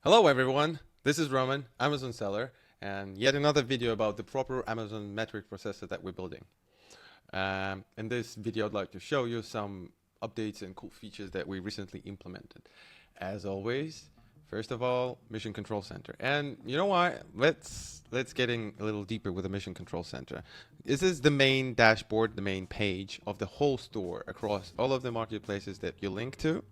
Hello everyone, this is Roman, Amazon seller, and yet another video about the proper Amazon metric processor that we're building. In this video I'd like to show you some updates and cool features that we recently implemented. As always, first of all, Mission Control Center. And you know what? Let's getting a little deeper with the Mission Control Center. This is the main dashboard, the main page of the whole store across all of the marketplaces that you link to.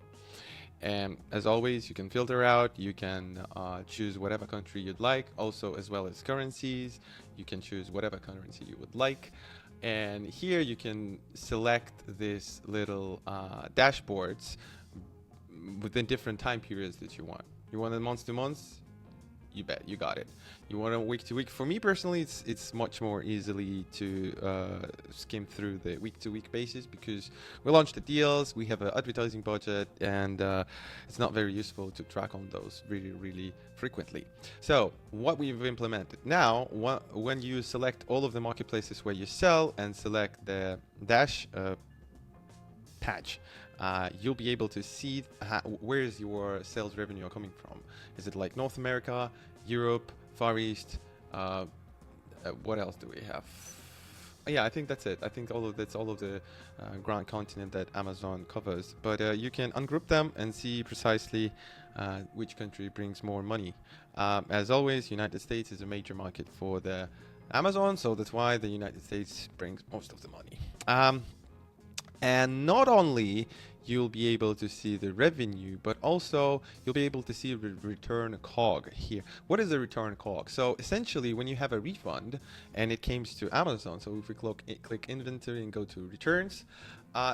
And as always, you can filter out, you can choose whatever country you'd like, also as well as currencies. You can choose whatever currency you would like. And here you can select this little dashboards within different time periods that you want. You want it month to month? You bet, you got it. You want a week to week? For me personally, it's much more easily to skim through the week to week basis because we launched the deals, we have an advertising budget, and it's not very useful to track on those really frequently. So what we've implemented now, when you select all of the marketplaces where you sell and select the dash patch, you'll be able to see where is your sales revenue coming from. Is it like North America, Europe, Far East? What else do we have? Yeah, I think that's it. I think that's all of the grand continent that Amazon covers. But you can ungroup them and see precisely which country brings more money. As always, United States is a major market for the Amazon, so that's why the United States brings most of the money. And not only you'll be able to see the revenue, but also you'll be able to see the return COG here. What is a return COG? So essentially when you have a refund and it comes to Amazon, so if we click inventory and go to returns,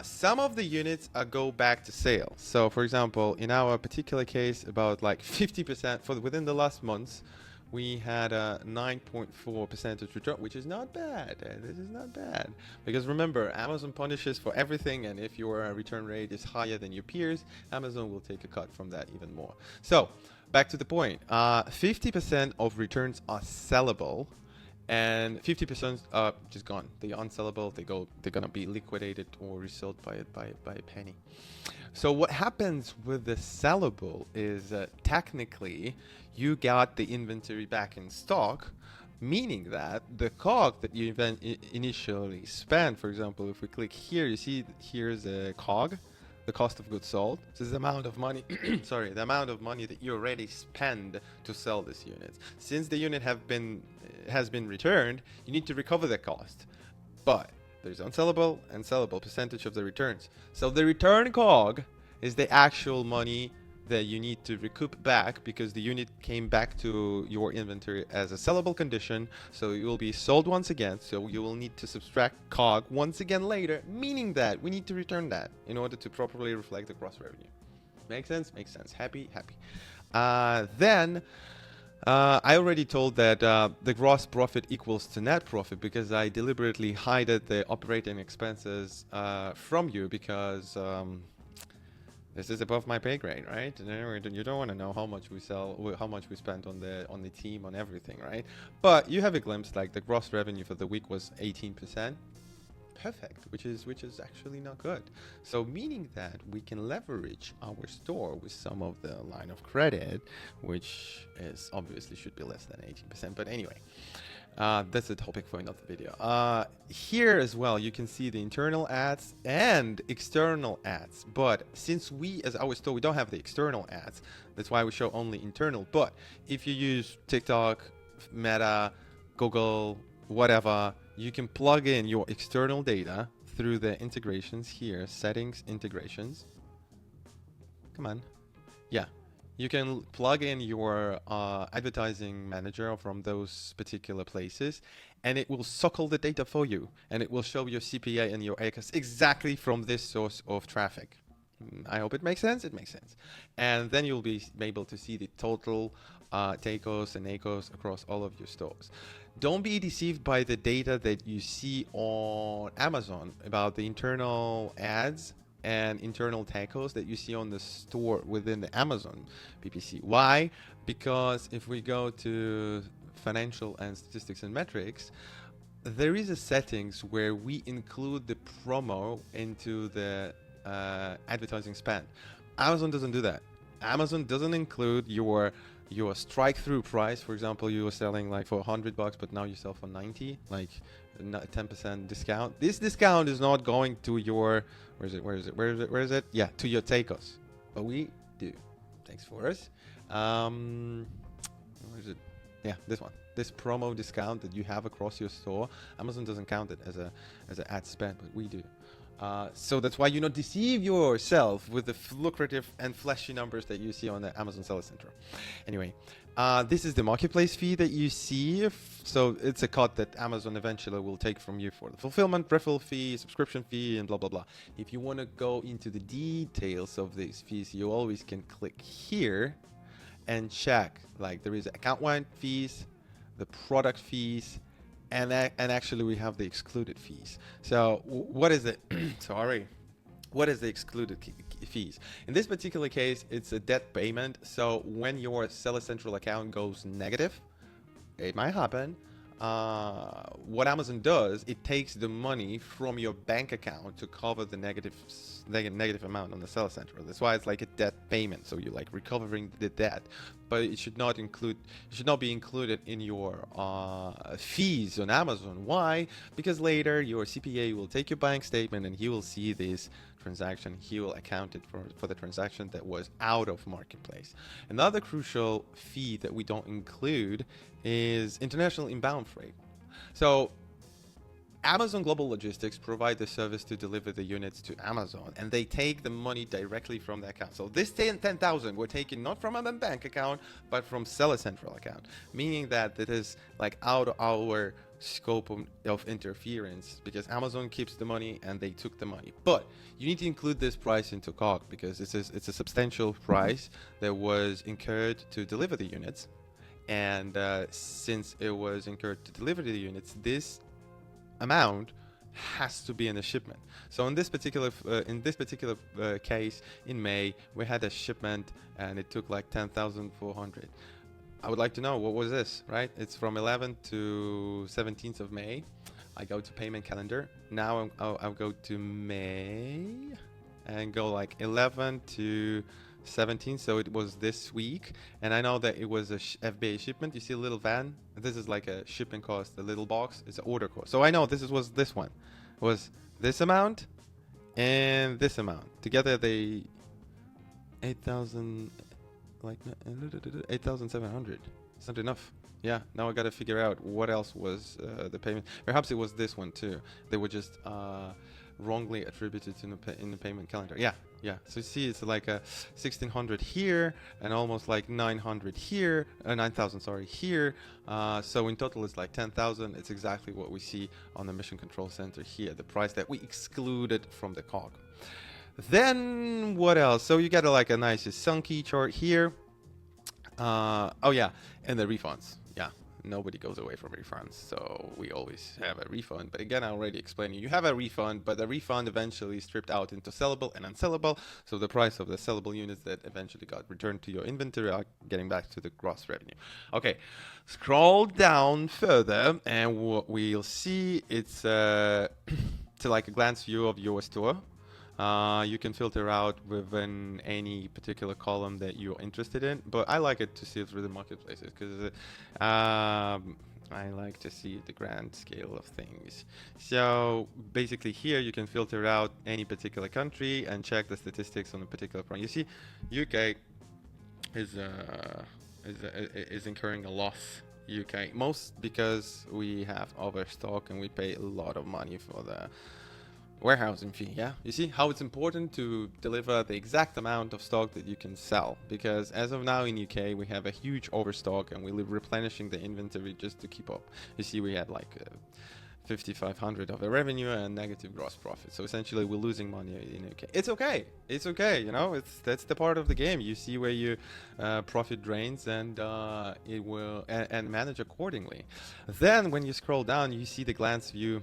some of the units go back to sales. So for example, in our particular case, about like 50% for within the last months, we had a 9.4% return, which is not bad. This is not bad. Because remember, Amazon punishes for everything, and if your return rate is higher than your peers, Amazon will take a cut from that even more. So, back to the point. 50% of returns are sellable, and 50% are just gone. They are unsellable. They're gonna be liquidated or resold by a penny. So what happens with the sellable is technically you got the inventory back in stock, meaning that the COG that you initially spent, for example, if we click here, you see here's a COG, the cost of goods sold. This is the amount of money, sorry, the amount of money that you already spend to sell this unit. Since the unit has been returned, you need to recover the cost. But there's unsellable and sellable percentage of the returns. So the return COG is the actual money that you need to recoup back because the unit came back to your inventory as a sellable condition. So it will be sold once again. So you will need to subtract COG once again later, meaning that we need to return that in order to properly reflect the gross revenue. Make sense? Makes sense. Happy? Happy. Then I already told that the gross profit equals to net profit because I deliberately hid the operating expenses from you because this is above my pay grade, right? You don't want to know how much we sell, how much we spent on the team, on everything, right? But you have a glimpse, like the gross revenue for the week was 18%. Perfect, which is actually not good. So meaning that we can leverage our store with some of the line of credit, which is obviously should be less than 18%. But anyway, that's a topic for another video. Here as well, you can see the internal ads and external ads. But since we, as I was told, we don't have the external ads, that's why we show only internal. But if you use TikTok, Meta, Google, whatever, you can plug in your external data through the integrations here, settings, integrations. Come on. Yeah. You can plug in your advertising manager from those particular places, and it will suckle the data for you, and it will show your CPA and your ACoS exactly from this source of traffic. I hope it makes sense. It makes sense. And then you'll be able to see the total TACoS and ACoS across all of your stores. Don't be deceived by the data that you see on Amazon about the internal ads and internal TACoS that you see on the store within the Amazon PPC. Why? Because if we go to financial and statistics and metrics, there is a settings where we include the promo into the advertising spend. Amazon doesn't do that. Amazon doesn't include your your strike-through price. For example, you were selling like for $100, but now you sell for 90, like 10% discount. This discount is not going to your, where is it? Yeah, to your ACoS. But we do. Thanks for us. Where is it? Yeah, this one. This promo discount that you have across your store, Amazon doesn't count it as an ad spend, but we do. So that's why you not deceive yourself with the lucrative and flashy numbers that you see on the Amazon Seller Center. Anyway, this is the marketplace fee that you see. So it's a cut that Amazon eventually will take from you for the fulfillment, refill fee, subscription fee, and blah, blah, blah. If you want to go into the details of these fees, you always can click here and check. Like there is account-wide fees, the product fees, and actually we have the excluded fees. So what is it? Sorry. What is the excluded fees? In this particular case, it's a debt payment. So when your Seller Central account goes negative, it might happen. What Amazon does, it takes the money from your bank account to cover the negative amount on the Seller Central. That's why it's like a debt payment. So you're like recovering the debt, but it should not be included in your fees on Amazon. Why? Because later your CPA will take your bank statement and he will see this transaction. He will account it for the transaction that was out of marketplace. Another crucial fee that we don't include is international inbound freight. So Amazon Global Logistics provide the service to deliver the units to Amazon, and they take the money directly from the account. So this 10,000 we're taking not from a bank account, but from Seller Central account, meaning that it is like out of our scope of interference, because Amazon keeps the money and they took the money. But you need to include this price into COG, because it's a substantial price that was incurred to deliver the units. And since it was incurred to deliver the units, this amount has to be in the shipment. So in this particular case, in May, we had a shipment and it took like 10,400. I would like to know, what was this, right? It's from 11th to 17th of May. I go to payment calendar. Now I'll go to May and go like 11 to 17, so it was this week, and I know that it was a FBA shipment. You see a little van. This is like a shipping cost. The little box is an order cost. So I know was this one was this amount and this amount together. They 8,000, like 8,700. It's not enough. Yeah. Now I got to figure out what else was the payment. Perhaps it was this one too. They were just wrongly attributed in the payment calendar. Yeah. So you see, it's like a 1,600 here and almost like 900 here, 9,000, sorry, here. So in total, it's like 10,000. It's exactly what we see on the Mission Control Center here, the price that we excluded from the COG. Then what else? So you get like a nice Sunky chart here. Oh yeah, and the refunds. Yeah. Nobody goes away from refunds, so we always have a refund. But again, I already explained you have a refund, but the refund eventually stripped out into sellable and unsellable. So the price of the sellable units that eventually got returned to your inventory are getting back to the gross revenue. Okay, scroll down further, and what we'll see, it's to like a glance view of your store. You can filter out within any particular column that you're interested in, but I like it to see it through the marketplaces because I like to see the grand scale of things. So basically here you can filter out any particular country and check the statistics on a particular point. You see UK is incurring a loss. UK, most because we have overstock and we pay a lot of money for the warehousing fee. Yeah, you see how it's important to deliver the exact amount of stock that you can sell, because as of now in UK we have a huge overstock and we're replenishing the inventory just to keep up. You see, we had like 5,500 of a revenue and negative gross profit, so essentially we're losing money in UK. It's okay, you know, that's the part of the game. You see where your profit drains, and it will and manage accordingly. Then when you scroll down, you see the glance view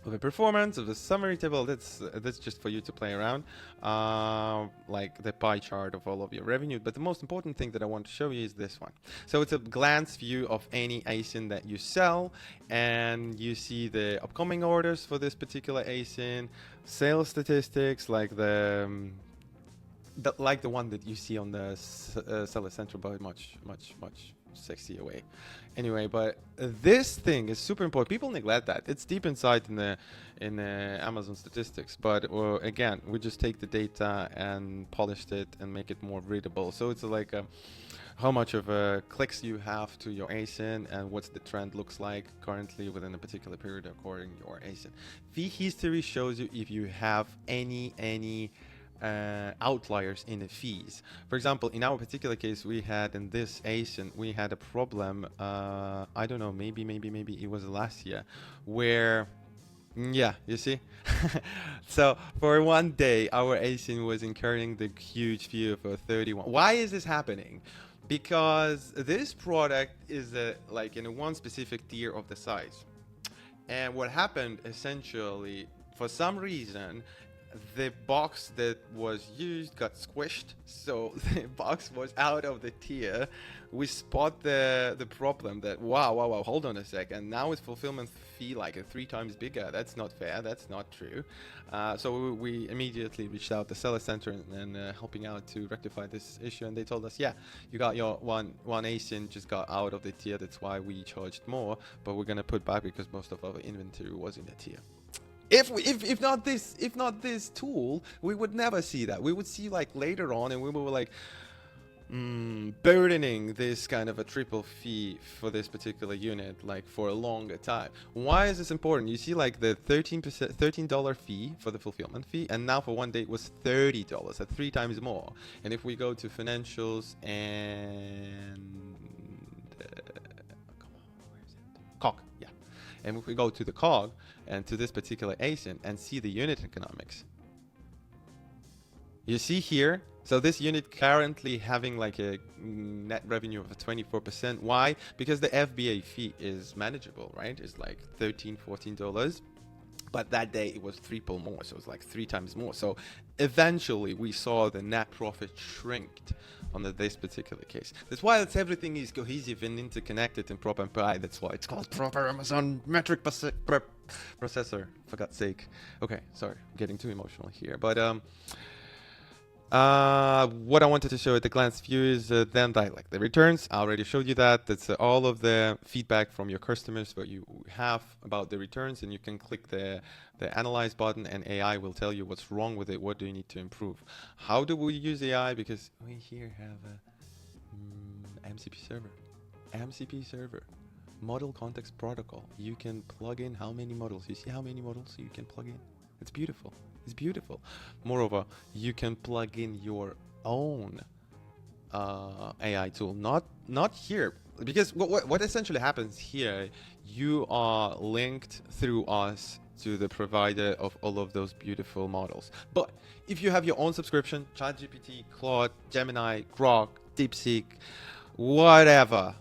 of the performance of the summary table. That's just for you to play around, like the pie chart of all of your revenue. But the most important thing that I want to show you is this one. So it's a glance view of any ASIN that you sell, and you see the upcoming orders for this particular ASIN, sales statistics, like the like the one that you see on the Seller Central, but much sexier way. Anyway, but this thing is super important. People neglect that. It's deep inside in the Amazon statistics, but again, we just take the data and polished it and make it more readable. So it's like how much of clicks you have to your ASIN and what's the trend looks like currently within a particular period according to your ASIN. Fee history shows you if you have any outliers in the fees. For example, in our particular case, we had in this ASIN, we had a problem, I don't know, maybe it was last year, where, yeah, you see? So for one day, our ASIN was incurring the huge fee of 31. Why is this happening? Because this product is like in one specific tier of the size. And what happened essentially, for some reason, the box that was used got squished, so the box was out of the tier. We spot the problem that wow, hold on a second, now it's fulfillment fee like 3 times bigger. That's not fair, that's not true. So we immediately reached out to Seller Center and helping out to rectify this issue, and they told us, yeah, you got your one ASIN just got out of the tier, that's why we charged more, but we're gonna put back because most of our inventory was in the tier. If not this tool, we would never see that. We would see like later on, and we were like burdening this kind of a triple fee for this particular unit like for a longer time. Why is this important? You see like the $13 fee for the fulfillment fee, and now for one day it was $30, at 3 times more. And if we go to financials and come on, where is it? COG, yeah. And if we go to the COG and to this particular ASIN and see the unit economics, you see here, so this unit currently having like a net revenue of 24%. Why? Because the FBA fee is manageable, right? It's like $13, $14. But that day it was triple more, so it's like 3 times more. So eventually we saw the net profit shrink on this particular case. That's why everything is cohesive and interconnected in proper MPI. That's why it's called proper Amazon metric processor, for God's sake. Okay, sorry, I'm getting too emotional here. But what I wanted to show at the glance view is then like the returns. I already showed you that. That's all of the feedback from your customers, what you have about the returns, and you can click the analyze button and AI will tell you what's wrong with it, what do you need to improve. How do we use AI? Because we here have a MCP server, model context protocol. You can plug in how many models. You see how many models you can plug in? It's beautiful. It's beautiful. Moreover, you can plug in your own AI tool, not here, because what essentially happens here, you are linked through us to the provider of all of those beautiful models. But if you have your own subscription, ChatGPT, Claude, Gemini, Grok, DeepSeek, whatever,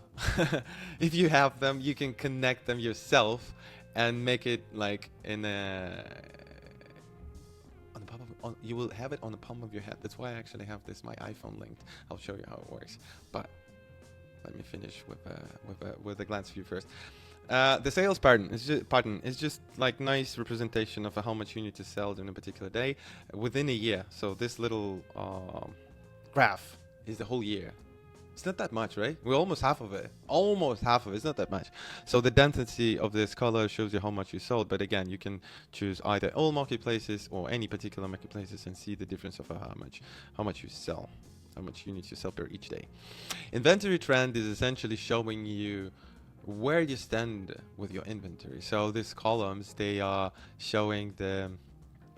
if you have them, you can connect them yourself and make it like in a you will have it on the palm of your hand. That's why I actually have this my iPhone linked. I'll show you how it works. But let me finish with a glance view first. The sales pattern is just like nice representation of how much you need to sell in a particular day within a year. So this little graph is the whole year. It's not that much, right? We're almost half of it. Almost half of it. It's not that much. So the density of this color shows you how much you sold. But again, you can choose either all marketplaces or any particular marketplaces and see the difference of how much you sell, how much you need to sell per each day. Inventory trend is essentially showing you where you stand with your inventory. So these columns, they are showing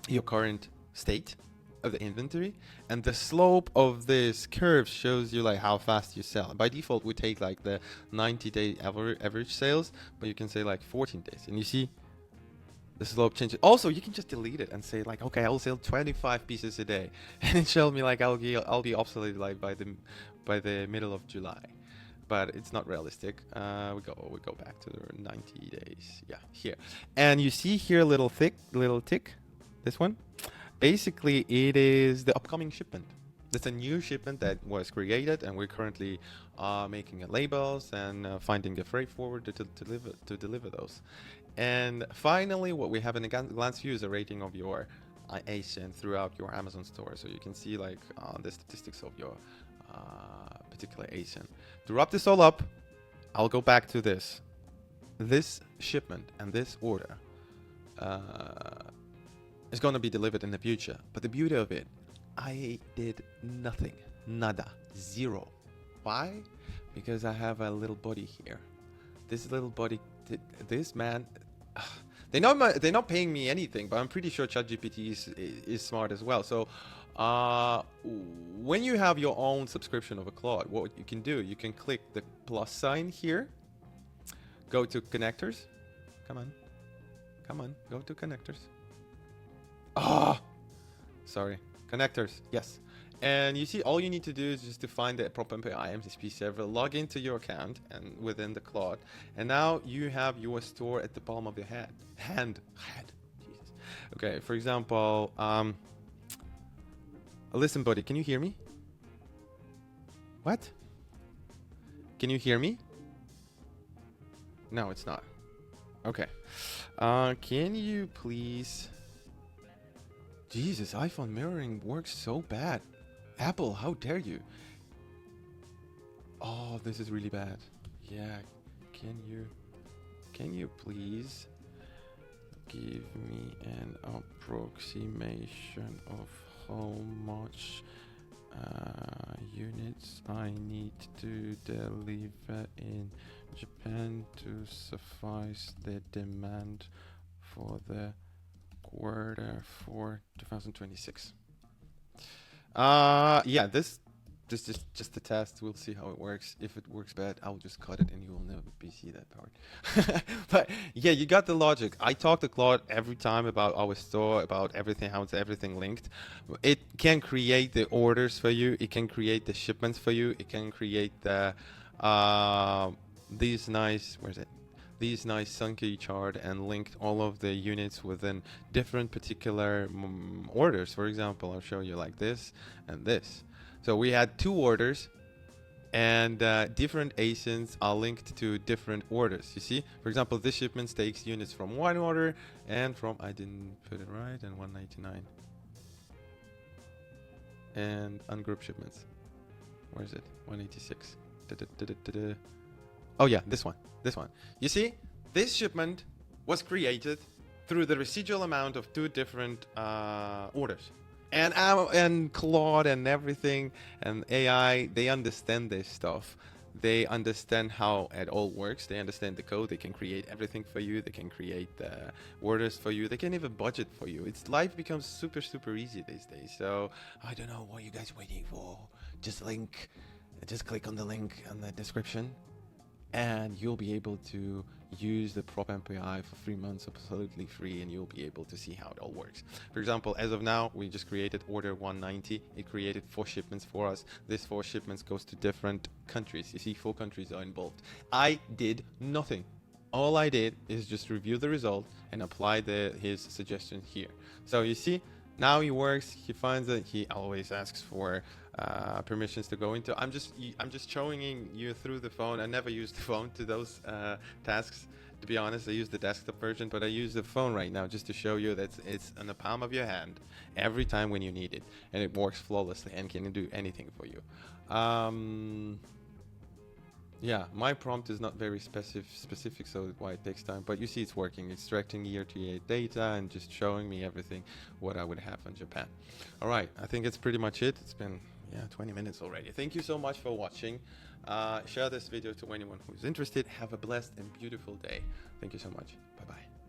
your current state of the inventory, and the slope of this curve shows you like how fast you sell. By default we take like the 90-day average sales, but you can say like 14 days, and you see the slope changes. Also, you can just delete it and say like, okay, I'll sell 25 pieces a day, and it showed me like I'll be obsolete like by the middle of July. But it's not realistic. We go back to the 90 days. Yeah, here, and you see here little tick, this one. Basically, it is the upcoming shipment. It's a new shipment that was created, and we're currently making labels and finding a freight forwarder to deliver those. And finally, what we have in a glance view is a rating of your ASIN throughout your Amazon store, so you can see like the statistics of your particular ASIN. To wrap this all up, I'll go back to this shipment and this order is going to be delivered in the future, but the beauty of it, I did nothing, nada, zero. Why? Because I have a little buddy here. This little buddy, this man, they're not paying me anything, but I'm pretty sure ChatGPT is smart as well. So when you have your own subscription of a Claude, what you can do, you can click the plus sign here, go to connectors. Come on, go to connectors. Sorry, connectors, yes. And you see, all you need to do is just to find the prop MPI MSP server, log into your account and within the Claude, and now you have your store at the palm of your hand. Jesus. Okay, for example, listen, buddy, can you hear me? What? Can you hear me? No, it's not. Okay. Can you please? Jesus, iPhone mirroring works so bad. Apple, how dare you? Oh, this is really bad. Yeah, can you please give me an approximation of how much units I need to deliver in Japan to suffice the demand for the quarter for 2026. Yeah, this is just a test. We'll see how it works. If it works bad, I'll just cut it and you will never see that part. But yeah, you got the logic. I talk to Claude every time about our store, about everything, how it's everything linked. It can create the orders for you. It can create the shipments for you. It can create the these nice, these nice Sunky chart and linked all of the units within different particular orders. For example, I'll show you like this and this. So we had 2 orders and different ASINs are linked to different orders. You see, for example, this shipment takes units from 1 order and from, I didn't put it right, and 199. And ungroup shipments. Where is it? 186. Oh yeah, this one. You see, this shipment was created through the residual amount of 2 different orders. And Claude and everything and AI, they understand this stuff. They understand how it all works. They understand the code. They can create everything for you. They can create the orders for you. They can even budget for you. Life becomes super easy these days. So I don't know what you guys are waiting for. Just click on the link in the description, and you'll be able to use the prop MPI for 3 months absolutely free, and you'll be able to see how it all works. For example, as of now, we just created order 190. It created 4 shipments for us. This 4 shipments goes to different countries. You see, 4 countries are involved. I did nothing. All I did is just review the result and apply his suggestion here. So you see, now he works. He finds that he always asks for permissions to go into. I'm just showing you through the phone. I never use the phone to those tasks. To be honest, I use the desktop version, but I use the phone right now just to show you that it's in the palm of your hand every time when you need it, and it works flawlessly and can do anything for you. Yeah, my prompt is not very specific, so that's why it takes time. But you see it's working, extracting year-to-year data and just showing me everything what I would have in Japan. All right, I think it's pretty much it. It's been 20 minutes already. Thank you so much for watching. Share this video to anyone who's interested. Have a blessed and beautiful day. Thank you so much. Bye-bye.